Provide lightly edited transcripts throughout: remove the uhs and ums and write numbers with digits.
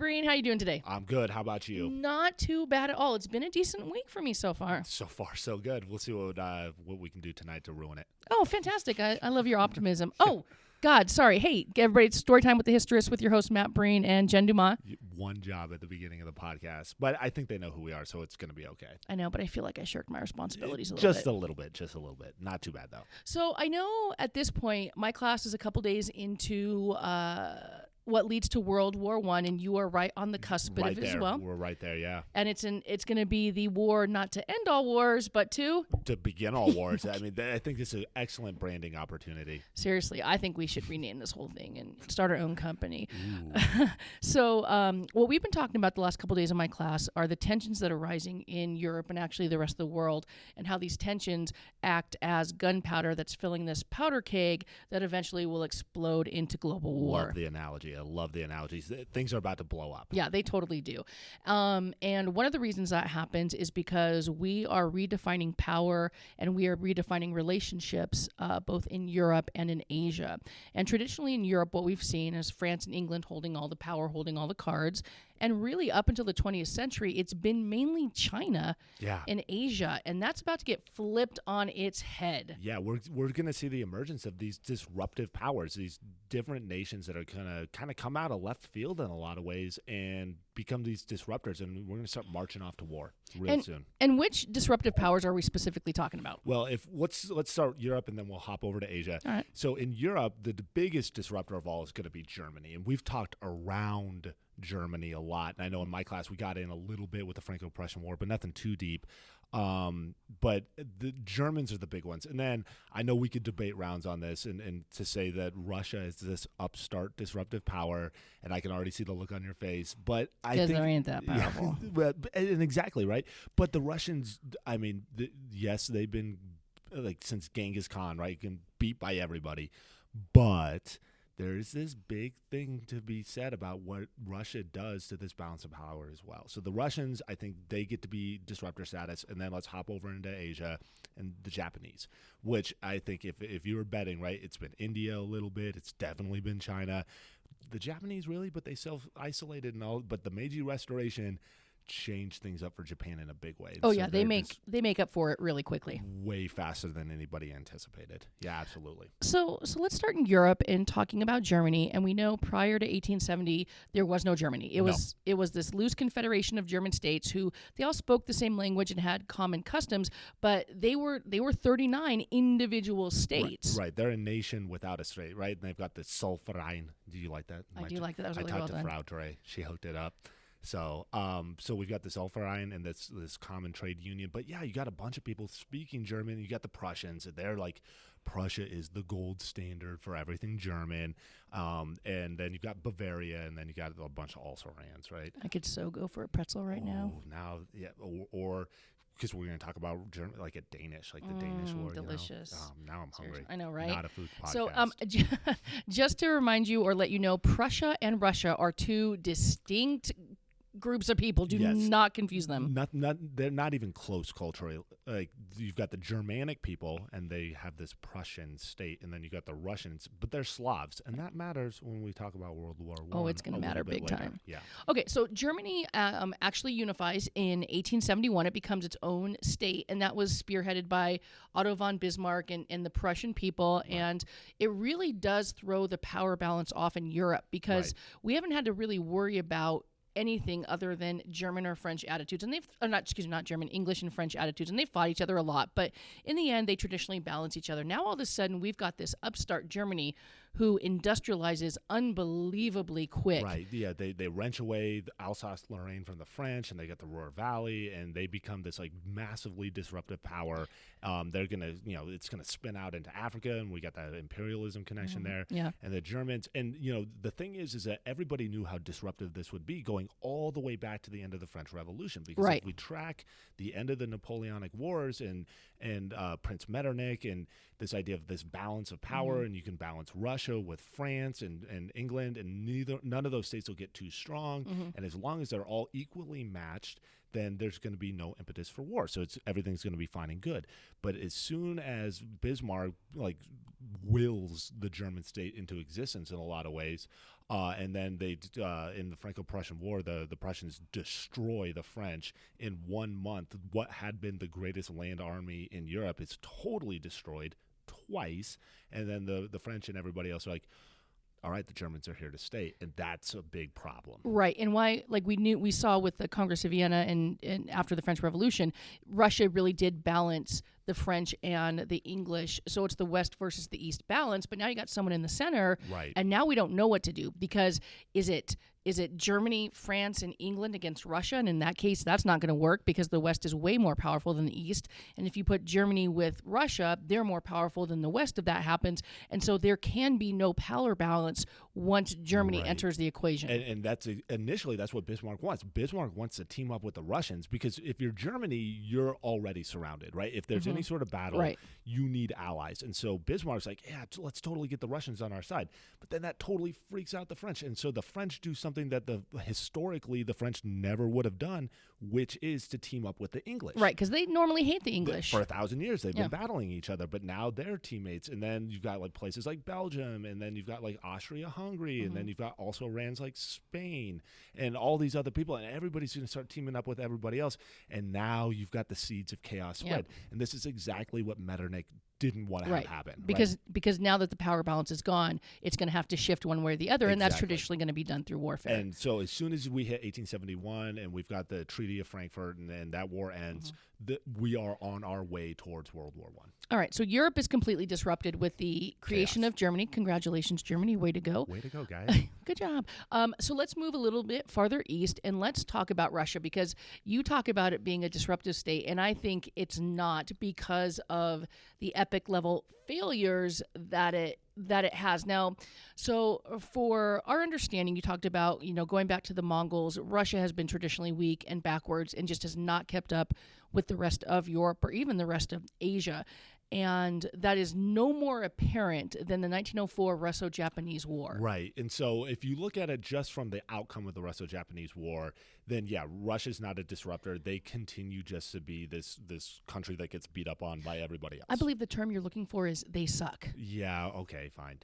Breen, how you doing today? I'm good. How about you? Not too bad at all. It's been a decent week for me so far. So far, so good. We'll see what we can do tonight to ruin it. Oh, fantastic. I love your optimism. Oh, God, sorry. Hey, everybody, it's story time with the Historyist with your host, Matt Breen and Jen Dumas. One job at the beginning of the podcast, but I think they know who we are, so it's going to be okay. I know, but I feel like I shirked my responsibilities a little bit. Just a little bit. Not too bad, though. So I know at this point, my class is a couple days into what leads to World War I, and you are right on the cusp of it as well. We're right there, yeah. And it's going to be the war not to end all wars, but to begin all wars. I mean, I think this is an excellent branding opportunity. Seriously, I think we should rename this whole thing and start our own company. So what we've been talking about the last couple of days in my class are the tensions that are rising in Europe and actually the rest of the world, and how these tensions act as gunpowder that's filling this powder keg that eventually will explode into global war. Love the analogy. I love the analogies. Things are about to blow up. Yeah, they totally do. And one of the reasons that happens is because we are redefining power and we are redefining relationships both in Europe and in Asia. And traditionally in Europe, what we've seen is France and England holding all the power, holding all the cards. And really, up until the 20th century, it's been mainly China and Asia, and that's about to get flipped on its head. Yeah, we're going to see the emergence of these disruptive powers, these different nations that are going to kind of come out of left field in a lot of ways and become these disruptors, and we're going to start marching off to war real soon. And which disruptive powers are we specifically talking about? Well, let's start Europe, and then we'll hop over to Asia. All right. So in Europe, the biggest disruptor of all is going to be Germany, and we've talked around Germany a lot. And I know in my class we got in a little bit with the Franco-Prussian War, but nothing too deep. But the Germans are the big ones. And then I know we could debate rounds on this and to say that Russia is this upstart disruptive power, and I can already see the look on your face. But I think there ain't that powerful. Yeah, and exactly, right? But the Russians, I mean, yes, they've been like since Genghis Khan, right? Can beat by everybody. But there is this big thing to be said about what Russia does to this balance of power as well. So the Russians, I think they get to be disruptor status, and then let's hop over into Asia and the Japanese, which I think if you were betting, right, it's been India a little bit, it's definitely been China. The Japanese really, but they self-isolated and all, but the Meiji Restoration changed things up for Japan in a big way. Oh, so yeah, they make up for it really quickly. Way faster than anybody anticipated. Yeah, absolutely. So let's start in Europe and talking about Germany. And we know prior to 1870, there was no Germany. It was this loose confederation of German states who they all spoke the same language and had common customs, but they were 39 individual states. Right. They're a nation without a state, right? And they've got the Zollverein. Do you like that? I do like that. That was really well done. I talked to Frau Dre. She hooked it up. So we've got the Zollverein and this common trade union. But, yeah, you got a bunch of people speaking German. You got the Prussians. And they're like, Prussia is the gold standard for everything German. And then you've got Bavaria, and then you got a bunch of also-rans, right? I could so go for a pretzel right now. Yeah, or because we're going to talk about German, like a Danish, like the Danish war. Delicious. You know? Now I'm hungry. I know, right? Not a food podcast. So just to remind you or let you know, Prussia and Russia are two distinct groups of people. Do not confuse them. They're not even close culturally. Like you've got the Germanic people, and they have this Prussian state, and then you got the Russians, but they're Slavs, and that matters when we talk about World War I. Oh, it's going to matter big time. Yeah. Okay, so Germany actually unifies in 1871. It becomes its own state, and that was spearheaded by Otto von Bismarck and the Prussian people, right. And it really does throw the power balance off in Europe because we haven't had to really worry about anything other than German or French attitudes. And not German, English and French attitudes. And they fought each other a lot. But in the end, they traditionally balance each other. Now, all of a sudden, we've got this upstart Germany who industrializes unbelievably quick. Right, yeah, they wrench away the Alsace-Lorraine from the French, and they get the Ruhr Valley, and they become this like massively disruptive power. They're gonna, it's gonna spin out into Africa, and we got that imperialism connection there. Yeah, and the Germans, and the thing is that everybody knew how disruptive this would be, going all the way back to the end of the French Revolution, because if we track the end of the Napoleonic Wars and Prince Metternich and this idea of this balance of power, and you can balance Russia with France and England, and none of those states will get too strong. And as long as they're all equally matched, then there's going to be no impetus for war. So everything's going to be fine and good. But as soon as Bismarck wills the German state into existence in a lot of ways, and then they in the Franco-Prussian War, the Prussians destroy the French in 1 month. What had been the greatest land army in Europe is totally destroyed twice, and then the French and everybody else are like, all right, the Germans are here to stay, and that's a big problem. Right, and why, we saw with the Congress of Vienna and after the French Revolution, Russia really did balance the French and the English, so it's the West versus the East balance, but now you got someone in the center, right? And now we don't know what to do, because is it Germany, France, and England against Russia? And in that case, that's not going to work because the West is way more powerful than the East. And if you put Germany with Russia, they're more powerful than the West if that happens. And so there can be no power balance once Germany enters the equation. And that's initially that's what Bismarck wants. Bismarck wants to team up with the Russians because if you're Germany, you're already surrounded, right? If there's any sort of battle, you need allies. And so Bismarck's like, yeah, let's totally get the Russians on our side. But then that totally freaks out the French. And so the French do something that historically the French never would have done, which is to team up with the English. Right, because they normally hate the English. For 1,000 years, they've been battling each other, but now they're teammates. And then you've got places like Belgium, and then you've got Austria-Hungary, and then you've got also lands like Spain, and all these other people, and everybody's going to start teaming up with everybody else. And now you've got the seeds of chaos spread. And this is exactly what Metternich didn't want to have happen. Because now that the power balance is gone, it's going to have to shift one way or the other, and that's traditionally going to be done through warfare. And so as soon as we hit 1871 and we've got the Treaty of Frankfurt and that war ends, we are on our way towards World War I. All right, so Europe is completely disrupted with the creation of Germany. Congratulations, Germany. Way to go. Way to go, guys. Good job. So let's move a little bit farther east, and let's talk about Russia, because you talk about it being a disruptive state, and I think it's not because of the epic level failures that it has now. So for our understanding, you talked about, going back to the Mongols, Russia has been traditionally weak and backwards and just has not kept up with the rest of Europe or even the rest of Asia. And that is no more apparent than the 1904 Russo-Japanese War. Right. And so if you look at it just from the outcome of the Russo-Japanese War, then Russia's not a disruptor. They continue just to be this country that gets beat up on by everybody else. I believe the term you're looking for is they suck. Yeah, okay, fine.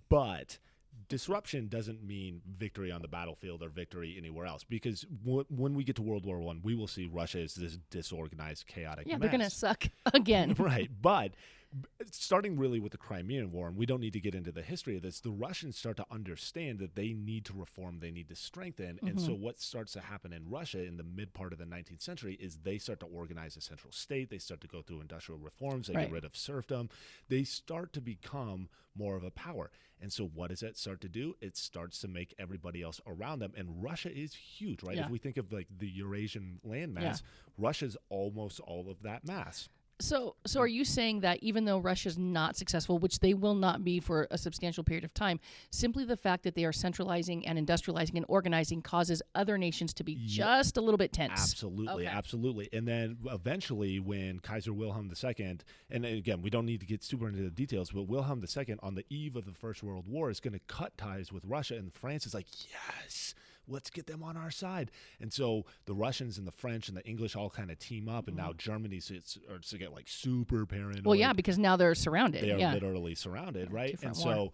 But disruption doesn't mean victory on the battlefield or victory anywhere else, because when we get to World War I, we will see Russia as this disorganized, chaotic mess. They're going to suck again. Right, but starting really with the Crimean War, and we don't need to get into the history of this, the Russians start to understand that they need to reform, they need to strengthen, and so what starts to happen in Russia in the mid part of the 19th century is they start to organize a central state, they start to go through industrial reforms, they get rid of serfdom, they start to become more of a power. And so what does that start to do? It starts to make everybody else around them, and Russia is huge, right? If we think of the Eurasian landmass, Russia's almost all of that mass. So are you saying that even though Russia's not successful, which they will not be for a substantial period of time, simply the fact that they are centralizing and industrializing and organizing causes other nations to be just a little bit tense? Absolutely, absolutely. And then eventually when Kaiser Wilhelm II, and again, we don't need to get super into the details, but Wilhelm II on the eve of the First World War is going to cut ties with Russia, and France is like, yes, let's get them on our side. And so the Russians and the French and the English all kind of team up, and now Germany starts to get super paranoid. Well, yeah, because now they're surrounded. They are literally surrounded, right? And so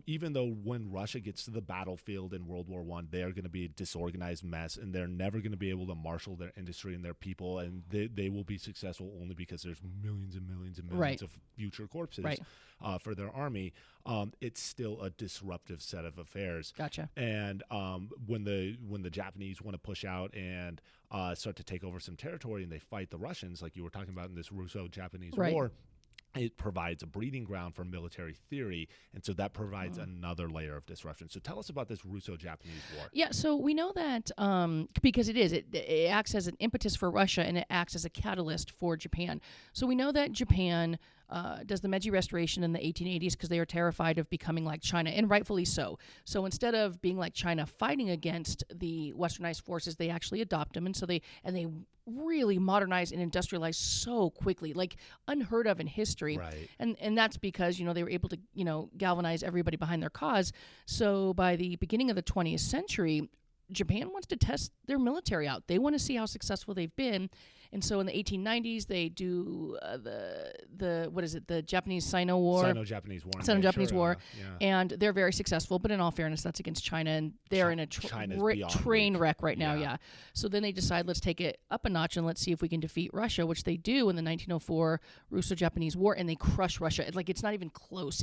even though when Russia gets to the battlefield in World War I, they are going to be a disorganized mess, and they're never going to be able to marshal their industry and their people, and they will be successful only because there's millions and millions and millions of future corpses for their army. It's still a disruptive set of affairs. Gotcha. And when the Japanese want to push out and start to take over some territory and they fight the Russians, like you were talking about in this Russo-Japanese War, it provides a breeding ground for military theory, and so that provides another layer of disruption. So tell us about this Russo-Japanese War. Yeah, so we know that because it acts as an impetus for Russia, and it acts as a catalyst for Japan. So we know that Japan does the Meiji Restoration in the 1880s because they are terrified of becoming like China, and rightfully so. So instead of being like China fighting against the westernized forces, they actually adopt them, and so they really modernize and industrialize so quickly, like unheard of in history. Right. And that's because, they were able to, galvanize everybody behind their cause. So by the beginning of the 20th century, Japan wants to test their military out. They want to see how successful they've been. And so in the 1890s, they do the Japanese Sino War. Sino-Japanese War. Sino-Japanese War. And they're very successful. But in all fairness, that's against China. And they're in a train wreck right now. Yeah. So then they decide, let's take it up a notch and let's see if we can defeat Russia, which they do in the 1904 Russo-Japanese War. And they crush Russia. It's not even close.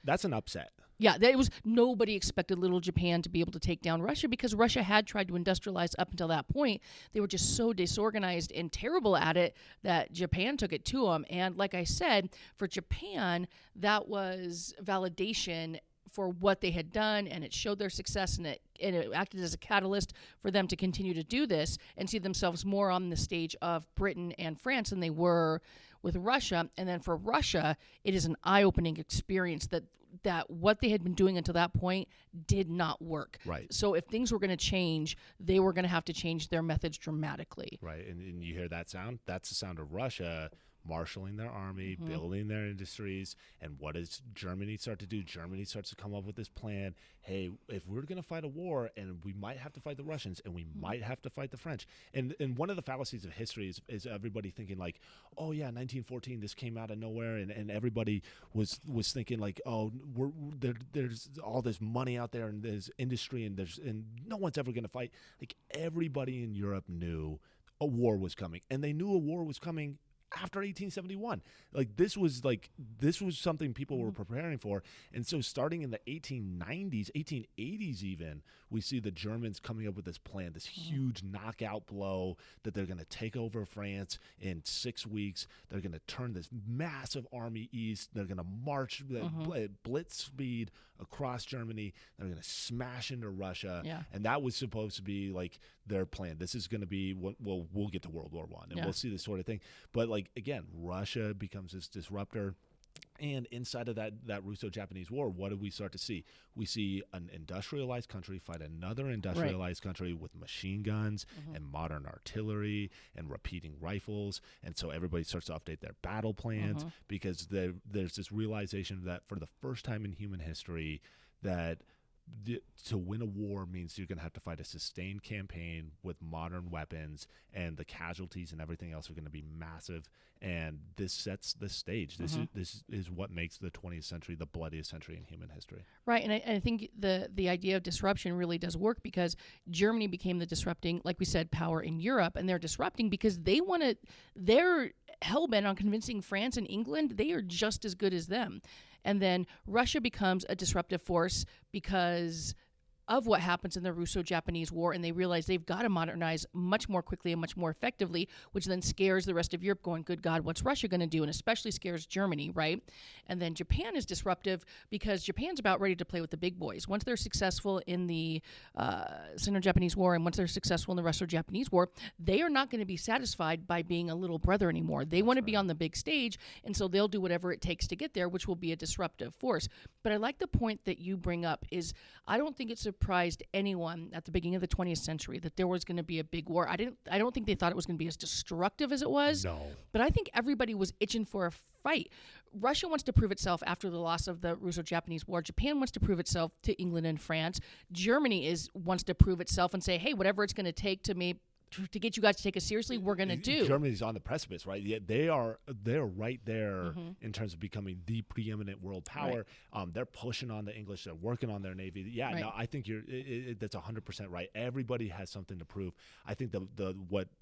That's an upset. Yeah, nobody expected little Japan to be able to take down Russia because Russia had tried to industrialize up until that point. They were just so disorganized and terrible at it that Japan took it to them. And like I said, for Japan, that was validation for what they had done, and it showed their success, and it acted as a catalyst for them to continue to do this and see themselves more on the stage of Britain and France than they were with Russia. And then for Russia, it is an eye-opening experience that what they had been doing until that point did not work. Right. So if things were going to change, they were going to have to change their methods dramatically. Right. And you hear that sound? That's the sound of Russia marshaling their army, building their industries. And what does Germany start to do? Germany starts to come up with this plan. Hey, if we're going to fight a war, and we might have to fight the Russians, and we might have to fight the French. And one of the fallacies of history is everybody thinking like, oh yeah, 1914, this came out of nowhere, and everybody was thinking like, oh, there's all this money out there, and there's industry, and no one's ever going to fight. Like, everybody in Europe knew a war was coming, and they knew a war was coming after 1871. This was something people were preparing for. And so starting in the 1890s, 1880s even, we see the Germans coming up with this plan, this huge knockout blow that they're going to take over France in 6 weeks. They're going to turn this massive army east. They're going to march at blitz speed across Germany. They're going to smash into Russia. Yeah. And that was supposed to be like their plan. This is going to be we'll get to World War I, and we'll see this sort of thing. But again, Russia becomes this disruptor. And inside of that Russo-Japanese War, what do we start to see? We see an industrialized country fight another industrialized country with machine guns and modern artillery and repeating rifles. And so everybody starts to update their battle plans because there's this realization that for the first time in human history that to win a war means you're going to have to fight a sustained campaign with modern weapons, and the casualties and everything else are going to be massive. And this sets the stage. This is what makes the 20th century the bloodiest century in human history. Right, and I think the idea of disruption really does work because Germany became the disrupting, like we said, power in Europe, and they're disrupting because they're hell-bent on convincing France and England they are just as good as them. And then Russia becomes a disruptive force because of what happens in the Russo-Japanese War, and they realize they've got to modernize much more quickly and much more effectively, which then scares the rest of Europe going, good God, what's Russia going to do? And especially scares Germany, right? And then Japan is disruptive because Japan's about ready to play with the big boys. Once they're successful in the Sino-Japanese War and once they're successful in the Russo-Japanese War, they are not going to be satisfied by being a little brother anymore. They want to be on the big stage, and so they'll do whatever it takes to get there, which will be a disruptive force. But I like the point that you bring up is I don't think it's surprised anyone at the beginning of the 20th century that there was going to be a big war. I don't think they thought it was going to be as destructive as it was. No. But I think everybody was itching for a fight. Russia wants to prove itself after the loss of the Russo-Japanese War. Japan wants to prove itself to England and France. Germany wants to prove itself and say, hey, whatever it's going to take to get you guys to take us seriously, we're going to do. Germany's on the precipice, right? Yeah, they're right there in terms of becoming the preeminent world power. Right. They're pushing on the English. They're working on their navy. Yeah, no, I think that's 100% right. Everybody has something to prove. I think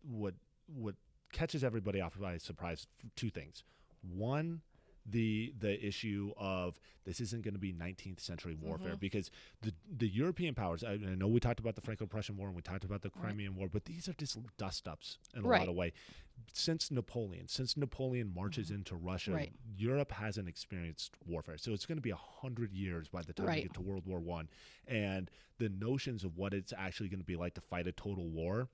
what catches everybody off by surprise, two things. One, the issue of this isn't going to be 19th century warfare because the European powers, I know we talked about the Franco-Prussian War and we talked about the Crimean War, but these are just dust-ups in a lot of ways. Since Napoleon marches into Russia, Europe hasn't experienced warfare. So it's going to be 100 years by the time we get to World War I. And the notions of what it's actually going to be like to fight a total war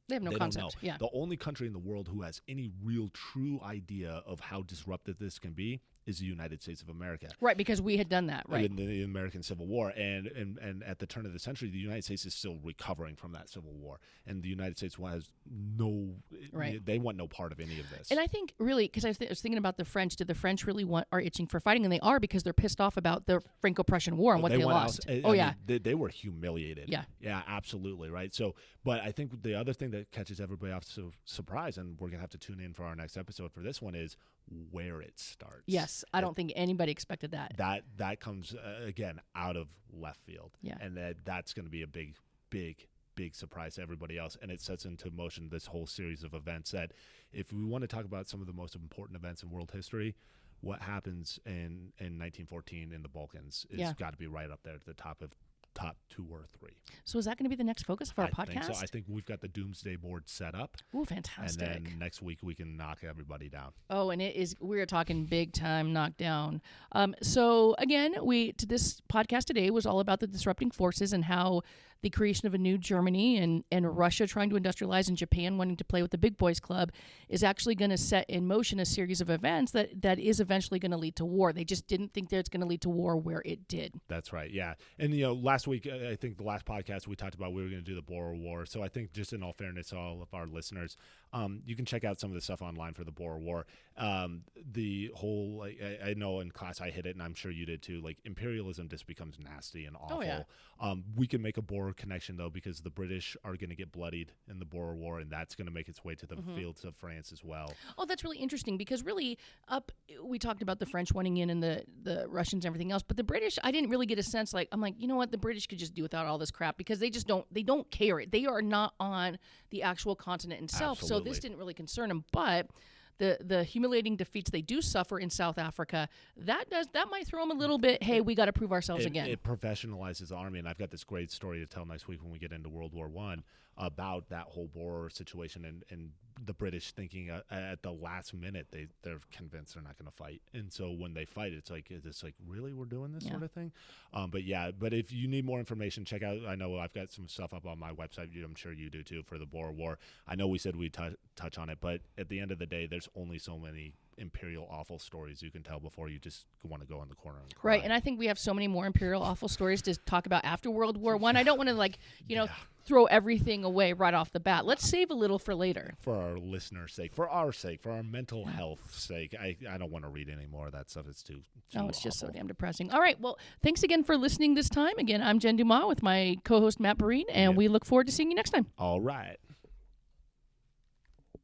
They have no They concept. don't know. Yeah. The only country in the world who has any real true idea of how disruptive this can be is the United States of America. Right, because we had done that, right? In the American Civil War. And at the turn of the century, the United States is still recovering from that Civil War. And the United States has they want no part of any of this. And I think really, because I was thinking about the French, did the French really are itching for fighting? And they are, because they're pissed off about the Franco-Prussian War and what they lost. They were humiliated. Yeah. Yeah, absolutely, right? So, but I think the other thing that catches everybody off surprise, and we're going to have to tune in for our next episode for this one, is where it starts. Yes, I don't think anybody expected that. That comes, again, out of left field. Yeah. And that's going to be a big surprise to everybody else, and it sets into motion this whole series of events that, if we want to talk about some of the most important events in world history, what happens in 1914 in the Balkans is got to be right up there at the top 2 or 3. So is that going to be the next focus of our podcast? Think so. I think we've got the Doomsday board set up. Ooh, fantastic. And then next week we can knock everybody down. Oh, and we're talking big time knockdown. So again, this podcast today was all about the disrupting forces and how the creation of a new Germany and Russia trying to industrialize and Japan wanting to play with the big boys club is actually going to set in motion a series of events that is eventually going to lead to war. They just didn't think that it's going to lead to war where it did. That's right, yeah. And, last week, I think the last podcast we talked about we were going to do the Boer War. So I think, just in all fairness to all of our listeners, you can check out some of the stuff online for the Boer War. The whole, I know in class I hit it, and I'm sure you did too, imperialism just becomes nasty and awful. Oh, yeah. We can make a Boer connection, though, because the British are going to get bloodied in the Boer War, and that's going to make its way to the fields of France as well. Oh, that's really interesting, because really we talked about the French wanting in and the Russians and everything else, but the British, I didn't really get a sense, I'm like, you know what, the British could just do without all this crap, because they don't care. They are not on the actual continent itself. Absolutely. So this didn't really concern them, but the humiliating defeats they do suffer in South Africa, that might throw them a little bit, hey, we got to prove ourselves again. It professionalizes the army, and I've got this great story to tell next week when we get into World War I about that whole Boer situation and the British thinking at the last minute they're convinced they're not going to fight, and so when they fight, it's really we're doing this sort of thing. But if you need more information, check out. I know I've got some stuff up on my website. I'm sure you do too, for the Boer War. I know we said we'd touch on it, but at the end of the day, there's only so many imperial awful stories you can tell before you just want to go in the corner and cry. Right, and I think we have so many more imperial awful stories to talk about after World War I. I don't want to throw everything away right off the bat. Let's save a little for later. For our listeners' sake, for our sake, for our mental health's sake. I don't want to read any more of that stuff. It's too it's just so damn depressing. All right, well, thanks again for listening this time. Again, I'm Jen Dumas with my co-host Matt Perrine, and we look forward to seeing you next time. All right.